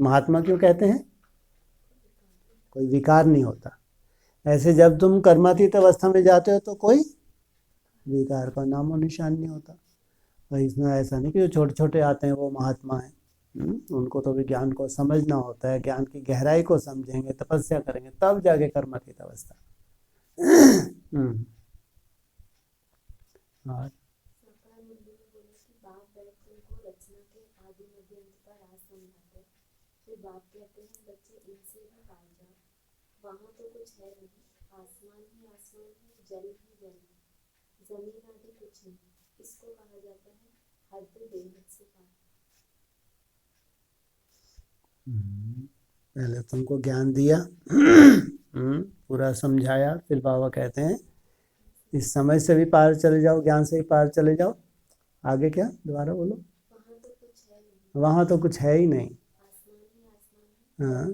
महात्मा क्यों कहते हैं? कोई विकार नहीं होता। ऐसे जब तुम कर्मातीत अवस्था में जाते हो तो कोई विकार का नामो निशान नहीं होता। और इसमें ऐसा नहीं कि जो छोटे छोटे आते हैं वो महात्मा हैं। उनको तो भी ज्ञान को समझना होता है, ज्ञान की गहराई को समझेंगे, तपस्या करेंगे, तब जाके कर्मातीत अवस्था। और बाप कहते हैं बच्चे इनसे भी पाल जाओ, वहाँ तो कुछ है नहीं, आसमान ही आसमान है, जल ही जल है, जमीन आदि कुछ नहीं, इसको कहा जाता है हद बेहद से पार। पहले तुमको ज्ञान दिया, पूरा समझाया, फिर बाबा कहते हैं इस समझ से भी पार चले जाओ, ज्ञान से भी पार चले जाओ। आगे क्या, दोबारा बोलो। वहाँ तो कुछ है नहीं, वहाँ तो कुछ है ही नहीं। आसमान ही आसमान है, हाँ,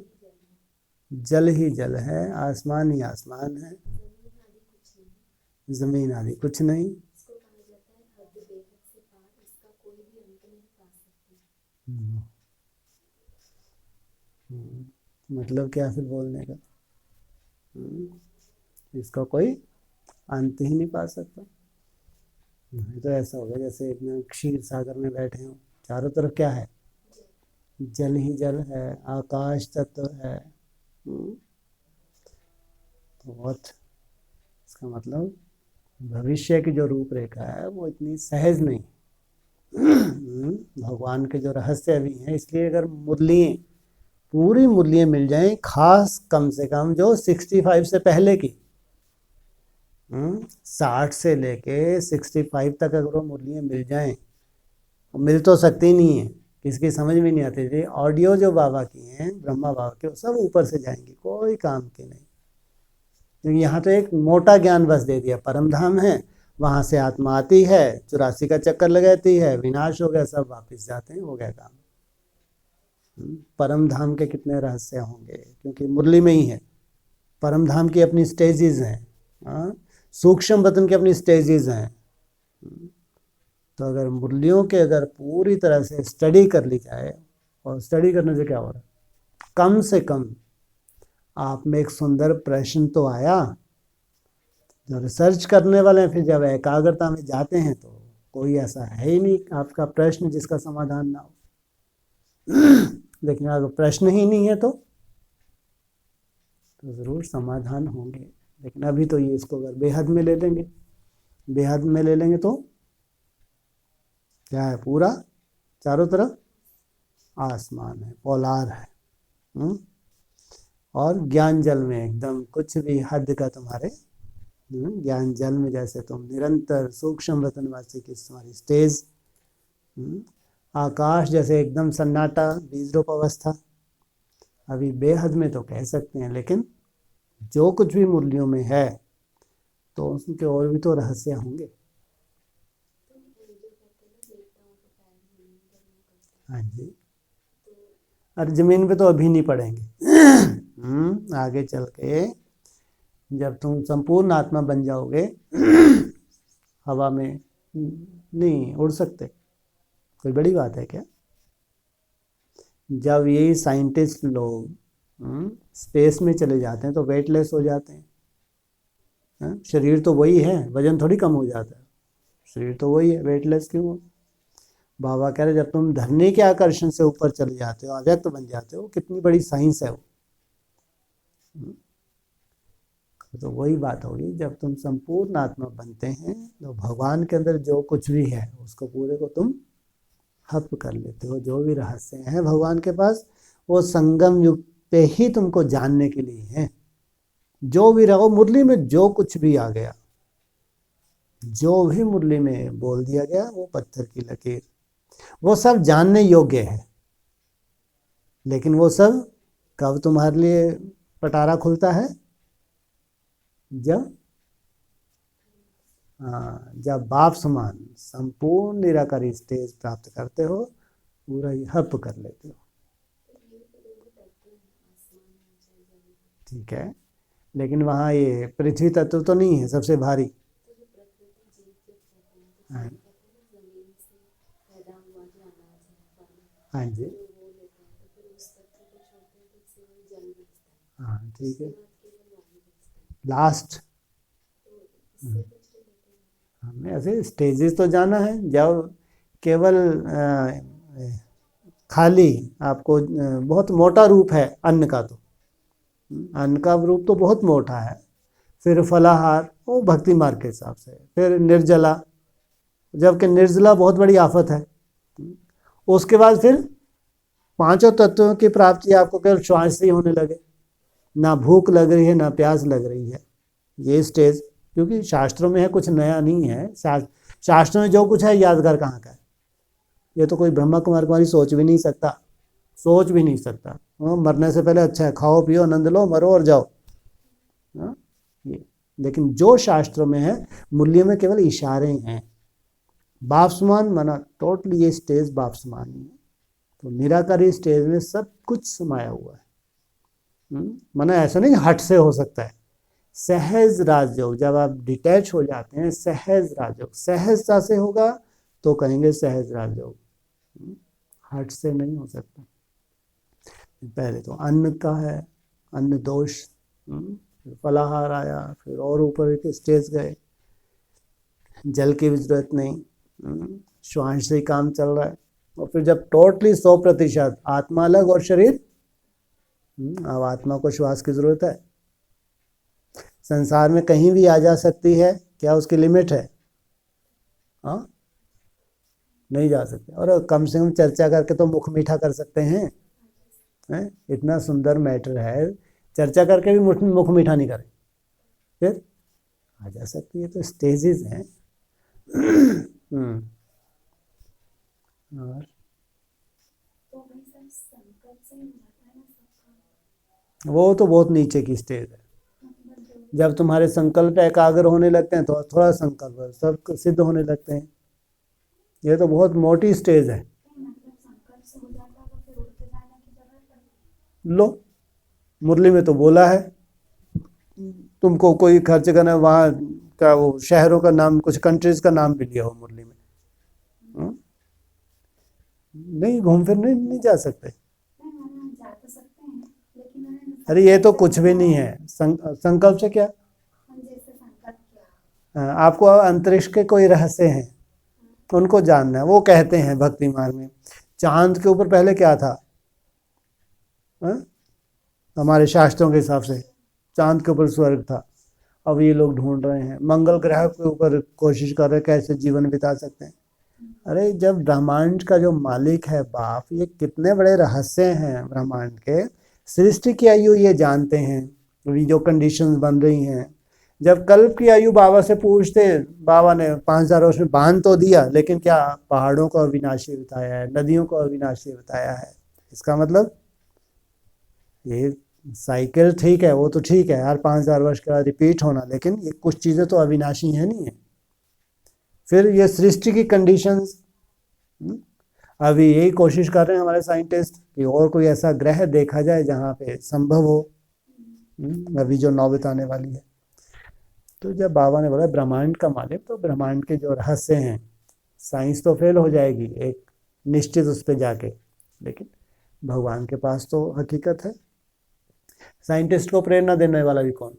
जल ही जल ही जल है, जल है, आसमान ही आसमान है, जमीन आदि कुछ नहीं, जमीन आदि कुछ नहीं। इसको कहा जाता है हद बेहद से पार, इसका कोई भी अंत नहीं पा सकते। मतलब क्या फिर बोलने का? इसका कोई अंत ही नहीं पा सकता। ये तो ऐसा होगा जैसे एक क्षीर सागर में बैठे हो, चारों तरफ क्या है? जल ही जल है, आकाश तत्व है। तो बहुत, इसका मतलब भविष्य की जो रूपरेखा है वो इतनी सहज नहीं। भगवान के जो रहस्य भी हैं, इसलिए अगर मुरलियाँ, पूरी मुरलियाँ मिल जाएं, खास कम से कम जो 65 से पहले की, 60 से लेके 65 तक अगर वो मुरलियाँ मिल जाएं, मिल तो सकती नहीं है, किसकी समझ में नहीं आती थी। ऑडियो जो बाबा की हैं, ब्रह्मा बाबा के, वो सब ऊपर से जाएंगी, कोई काम की नहीं। क्योंकि यहाँ तो एक मोटा ज्ञान बस दे दिया, परम धाम है, वहाँ से आत्मा आती है, 84 का चक्कर लगाती है, विनाश हो गया, सब वापस जाते हैं, हो गया काम। परम धाम के कितने रहस्य होंगे, क्योंकि मुरली में ही है। परम धाम की अपनी स्टेजेस हैं, सूक्ष्म वतन की अपनी स्टेजेस हैं। तो अगर मुरलियों के अगर पूरी तरह से स्टडी कर ली जाए, और स्टडी करने से क्या हो रहा है, कम से कम आप में एक सुंदर प्रश्न तो आया। जो रिसर्च करने वाले हैं, फिर जब एकाग्रता में जाते हैं तो कोई ऐसा है ही नहीं आपका प्रश्न जिसका समाधान ना हो। लेकिन अगर प्रश्न ही नहीं है तो ज़रूर समाधान होंगे। लेकिन अभी तो ये इसको अगर बेहद में ले लेंगे, बेहद में ले लेंगे तो क्या है, पूरा चारों तरफ आसमान है, पोलार है। और ज्ञान जल में एकदम कुछ भी हद का तुम्हारे, ज्ञान जल में जैसे तुम निरंतर सूक्ष्म रतनवासी की तुम्हारी स्टेज, आकाश जैसे एकदम सन्नाटा, बीज रूप अवस्था। अभी बेहद में तो कह सकते हैं, लेकिन जो कुछ भी मुरलियों में है तो उसके और भी तो रहस्य होंगे। हाँ जी, और जमीन पे तो अभी नहीं पड़ेंगे। आगे चल के जब तुम संपूर्ण आत्मा बन जाओगे, हवा में नहीं उड़ सकते, कोई बड़ी बात है क्या? जब यही साइंटिस्ट लोग स्पेस में चले जाते हैं तो वेटलेस हो जाते हैं। शरीर तो वही है, वजन थोड़ी कम हो जाता है, शरीर तो वही है, वेटलेस क्यों हो? बाबा कह रहे जब तुम धरने के आकर्षण से ऊपर चले जाते हो, अव्यक्त बन जाते हो, कितनी बड़ी साइंस है वो। तो वही बात होगी, जब तुम संपूर्ण आत्मा बनते हैं तो भगवान के अंदर जो कुछ भी है उसको पूरे को तुम हप कर लेते हो। जो भी रहस्य हैं भगवान के पास, वो संगम युग पे ही तुमको जानने के लिए है। जो भी रहो, मुरली में जो कुछ भी आ गया, जो भी मुरली में बोल दिया गया, वो पत्थर की लकीर, वो सब जानने योग्य है। लेकिन वो सब कब तुम्हारे लिए पटारा खुलता है? जब बाप समान संपूर्ण निराकारी स्टेज प्राप्त करते हो, पूरा ही हप कर लेते हो। ठीक है, लेकिन वहाँ ये पृथ्वी तत्व तो नहीं है सबसे भारी। हाँ जी, हाँ ठीक है, उसके बाद केवल वाणी बचता है। लास्ट। तो इससे कुछ रिलेटेड है। हमें ऐसे स्टेजेस तो जाना है, जब केवल खाली आपको बहुत मोटा रूप है अन्न का, तो अन्न का रूप तो बहुत मोटा है। फिर फलाहार वो भक्ति मार्ग के हिसाब से, फिर निर्जला, जबकि निर्जला बहुत बड़ी आफत है। उसके बाद फिर पांचों तत्वों की प्राप्ति आपको केवल श्वास से ही होने लगे, ना भूख लग रही है ना प्यास लग रही है, ये स्टेज। क्योंकि शास्त्रों में है, कुछ नया नहीं है। शास्त्रों में जो कुछ है यादगार कहाँ का है, ये तो कोई ब्रह्मा कुमार कुमारी सोच भी नहीं सकता, सोच भी नहीं सकता। मरने से पहले अच्छा है, खाओ पियो आनंद लो, मरो और जाओ। ये लेकिन जो शास्त्रों में है, मूल्य में केवल इशारे हैं। बाप्समान माना टोटली ये स्टेज बाप्समान ही है। तो निराकारी स्टेज में सब कुछ समाया हुआ है। माना ऐसा नहीं हट से हो सकता है। सहज राजयोग, जब आप डिटैच हो जाते हैं, सहज राजयोग सहजता से होगा तो कहेंगे सहज राजयोग। हट से नहीं हो सकता। पहले तो अन्न का है, अन्न दोष, फिर फलाहार आया, फिर और ऊपर के स्टेज गए, जल की भी जरूरत नहीं, श्वास से ही काम चल रहा है। और फिर जब टोटली 100% आत्मा अलग और शरीर, अब आत्मा को श्वास की जरूरत है। संसार में कहीं भी आ जा सकती है, क्या उसकी लिमिट है? हाँ, नहीं जा सकते। और कम से कम चर्चा करके तो मुख मीठा कर सकते हैं, इतना सुंदर मैटर है, चर्चा करके भी मुख मीठा नहीं करें, फिर आ जा सकती है। तो स्टेजेस हैं। और तो भाई सब संकल्प से ही हो जाता है ना सबका। वो तो बहुत नीचे की स्टेज है। मतलब जो जब तुम्हारे संकल्प एकाग्र होने लगते हैं तो थोड़ा संकल्प सब सिद्ध होने लगते हैं। ये तो बहुत मोटी स्टेज है। मतलब संकल्प से हो जाता है तो फिर उड़ते जाने की जरूरत पड़ती लो, मुरली में तो बोला है, तुमको कोई खर्च करना है, वहाँ का वो शहरों का नाम, कुछ कंट्रीज का नाम भी लिया हो मुरली में। नहीं, घूम फिर नहीं जा सकते। है। हम जा तो सकते हैं लेकिन हमें अरे ये तो कुछ भी नहीं है। संकल्प से क्या, हम जैसे संकल्प किया आपको अंतरिक्ष के कोई रहस्य हैं, उनको जानना है। वो कहते हैं भक्ति मार्ग में, चांद के ऊपर पहले क्या था? हमारे शास्त्रों के हिसाब से चांद के ऊपर स्वर्ग था। अब ये लोग ढूंढ रहे हैं, मंगल ग्रह के ऊपर कोशिश कर रहे हैं कैसे जीवन बिता सकते हैं। अरे जब ब्रह्मांड का जो मालिक है बाप, ये कितने बड़े रहस्य हैं ब्रह्मांड के, सृष्टि की आयु ये जानते हैं, अभी जो कंडीशंस बन रही हैं। जब कल्प की आयु बाबा से पूछते, बाबा ने 5000 वर्ष में बांध तो दिया, लेकिन क्या पहाड़ों को अविनाशी बताया है, नदियों को अविनाशी बताया है। इसका मतलब ये साइकिल ठीक है, वो तो ठीक है, हर 5000 वर्ष के बाद रिपीट होना, लेकिन ये कुछ चीज़ें तो अविनाशी है नहीं है। फिर ये सृष्टि की कंडीशंस, अभी यही कोशिश कर रहे हैं हमारे साइंटिस्ट कि और कोई ऐसा ग्रह देखा जाए जहाँ पे संभव हो। अभी जो नौबत आने वाली है। तो जब बाबा ने बोला ब्रह्मांड का मालिक, तो ब्रह्मांड के जो रहस्य हैं, साइंस तो फेल हो जाएगी एक निश्चित उस पर जाके, लेकिन भगवान के पास तो हकीकत है। साइंटिस्ट को प्रेरणा देने वाला भी कौन?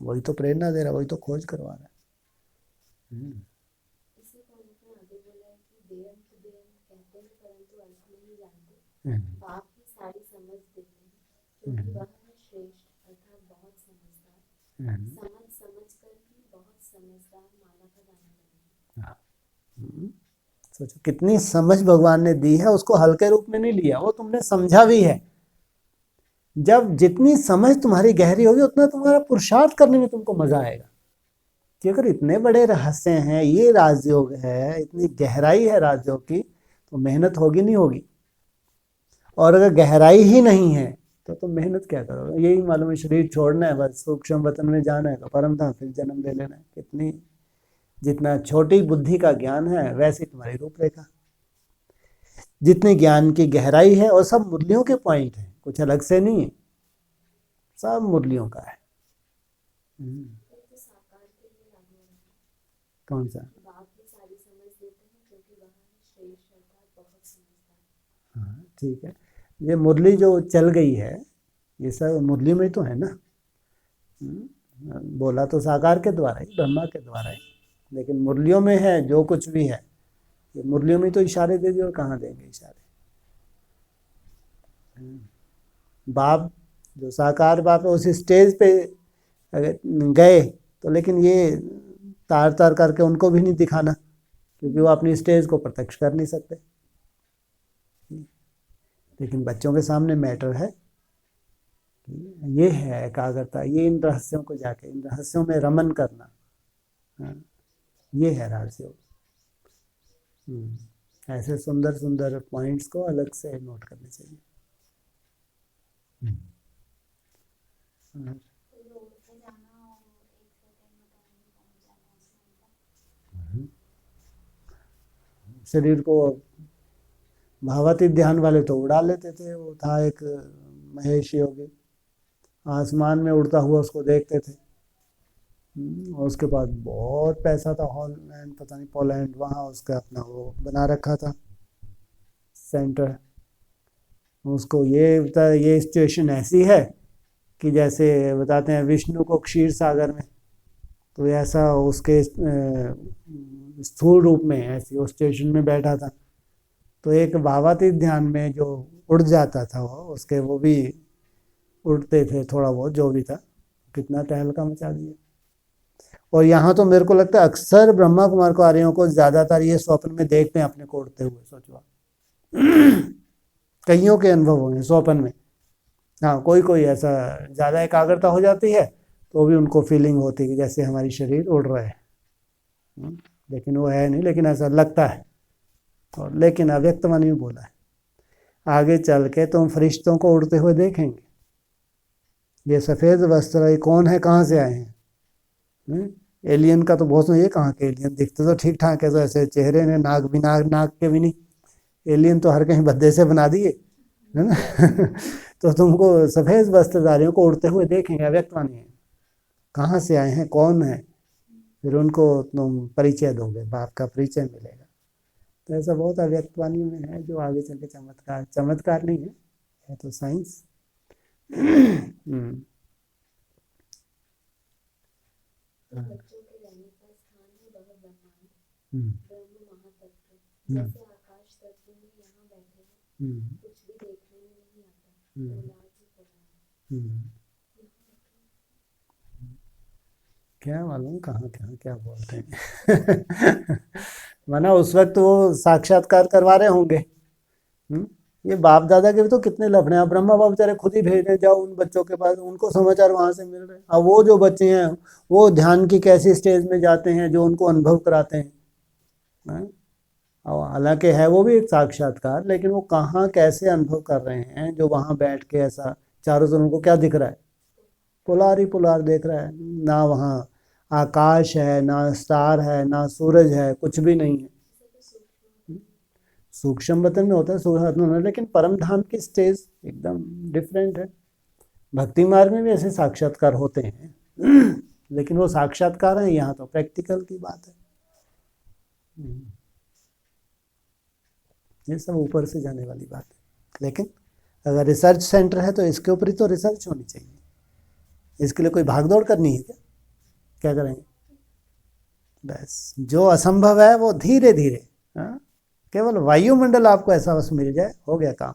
वही तो प्रेरणा दे रहा है, वही तो खोज करवा रहा है। इसी को उन्होंने आगे बोला है कि देयम तो देयम कहते हैं परंतु अर्थ नहीं जानते। बाप ही सारी समझ देते हैं क्योंकि वह है श्रेष्ठ अर्थात बहुत समझदार। समझ समझ कर भी बहुत समझदार माला का दाना बने। सोचो कितनी समझ भगवान ने दी है, उसको हल्के रूप में नहीं लिया, वो तुमने समझा भी है। जब जितनी समझ तुम्हारी गहरी होगी उतना तुम्हारा पुरुषार्थ करने में तुमको मजा आएगा। कि अगर इतने बड़े रहस्य हैं, ये राजयोग है, इतनी गहराई है राजयोग की, तो मेहनत होगी नहीं होगी। और अगर गहराई ही नहीं है तो मेहनत क्या करोगे? यही मालूम है शरीर छोड़ना है, बस सूक्ष्म वतन में जाना है, तो परम धाम फिर जन्म ले लेना है। कितनी, जितना छोटी बुद्धि का ज्ञान है वैसी तुम्हारी रूपरेखा, जितने ज्ञान की गहराई है। और सब मुरलियों के पॉइंट हैं, कुछ अलग से नहीं है, सब मुरलियों का है। तो साकार के लिए लागू है। कौन सा? बाप ही सारी समझ देते हैं क्योंकि वह है श्रेष्ठ अर्थात बहुत समझदार। हाँ ठीक है। ये मुरली जो चल गई है, ये सब मुरली में तो है ना। बोला तो साकार के द्वारा ही, ब्रह्मा के द्वारा ही, लेकिन मुरलियों में है जो कुछ भी है। ये मुरलियों में तो इशारे दे दिए, और कहाँ देंगे इशारे। बाप जो साकार बाप है उस स्टेज पे अगर गए तो, लेकिन ये तार तार करके उनको भी नहीं दिखाना, क्योंकि वो अपनी स्टेज को प्रत्यक्ष कर नहीं सकते। लेकिन बच्चों के सामने मैटर है, ये है एकाग्रता, ये इन रहस्यों को जाके इन रहस्यों में रमन करना। ये है राजयोग। ऐसे सुंदर सुंदर पॉइंट्स को अलग से नोट करने चाहिए। शरीर को भावातीत ध्यान वाले तो उड़ा लेते थे। वो था एक महेश योगी, आसमान में उड़ता हुआ उसको देखते थे। और उसके बाद बहुत पैसा था, हॉलैंड पता नहीं पोलैंड, वहाँ उसका अपना वो बना रखा था सेंटर। उसको ये सिचुएशन ऐसी है कि जैसे बताते हैं विष्णु को क्षीर सागर में, तो ऐसा उसके स्थूल रूप में ऐसी उस स्टेशन में बैठा था। तो एक भावातीत ध्यान में जो उड़ जाता था उसके वो भी उड़ते थे थोड़ा बहुत, जो भी था। कितना तहलका मचा दिया। और यहाँ तो मेरे को लगता है अक्सर ब्रह्मा कुमार कुमारियों को ज़्यादातर ये स्वप्न में देखते हैं अपने को उड़ते हुए। सोचो कईयों के अनुभव हुए स्वप्न में। हाँ, कोई कोई ऐसा ज़्यादा एकाग्रता हो जाती है तो भी उनको फीलिंग होती है कि जैसे हमारी शरीर उड़ रहा है, लेकिन वो है नहीं, लेकिन ऐसा लगता है। और लेकिन अव्यक्तवाणी में बोला है, आगे चल के तुम फरिश्तों को उड़ते हुए देखेंगे। ये सफ़ेद वस्त्र ये कौन है, कहाँ से आए हैं? एलियन का तो बहुत, ये कहाँ के एलियन दिखते तो ठीक ठाक है, तो ऐसे चेहरे ने, नाक भी नाक के भी नहीं। एलियन तो हर कहीं भद्दे से बना दिए, है ना। तो तुमको सफ़ेद वस्त्रधारियों को उड़ते हुए देखेंगे, अव्यक्तवाणी है। कहाँ से आए हैं, कौन है, फिर उनको तुम परिचय दोगे, बाप का परिचय मिलेगा। तो ऐसा बहुत अव्यक्तवाणी में है जो आगे चल के चमत्कार नहीं है तो साइंस। बच्चों के रहने का स्थान है वह ब्रह्मांड, ब्रह्म महातत्व। जैसे आकाश तत्व में यहाँ बैठे हैं, कुछ भी देखने में नहीं आता, पोलार ही पोलार। क्या मालूम कहाँ क्या बोलते हैं। माना उस वक्त वो साक्षात्कार करवा रहे होंगे। ये बाप दादा के भी तो कितने लफड़े हैं। ब्रह्मा बाप बेचारे खुद ही भेज रहे, जाओ उन बच्चों के पास, उनको समाचार वहाँ से मिल रहे हैं। अब वो जो बच्चे हैं वो ध्यान की कैसी स्टेज में जाते हैं जो उनको अनुभव कराते हैं। और हालांकि है वो भी एक साक्षात्कार, लेकिन वो कहाँ कैसे अनुभव कर रहे हैं जो वहाँ बैठ के ऐसा चारों तरफ उनको क्या दिख रहा है, पोलार ही पोलार देख रहा है। ना वहाँ आकाश है, ना स्टार है, ना सूरज है, कुछ भी नहीं है। सूक्ष्म वतन में होता है सूर्य, लेकिन परम धाम की स्टेज एकदम डिफरेंट है। भक्ति मार्ग में भी ऐसे साक्षात्कार होते हैं, लेकिन वो साक्षात्कार है, यहाँ तो प्रैक्टिकल की बात है। ये सब ऊपर से जाने वाली बात है। लेकिन अगर रिसर्च सेंटर है तो इसके ऊपर ही तो रिसर्च होनी चाहिए। इसके लिए कोई भागदौड़ करनी है क्या करेंगे? बस जो असंभव है वो धीरे धीरे, केवल वायुमंडल आपको ऐसा बस मिल जाए, हो गया काम।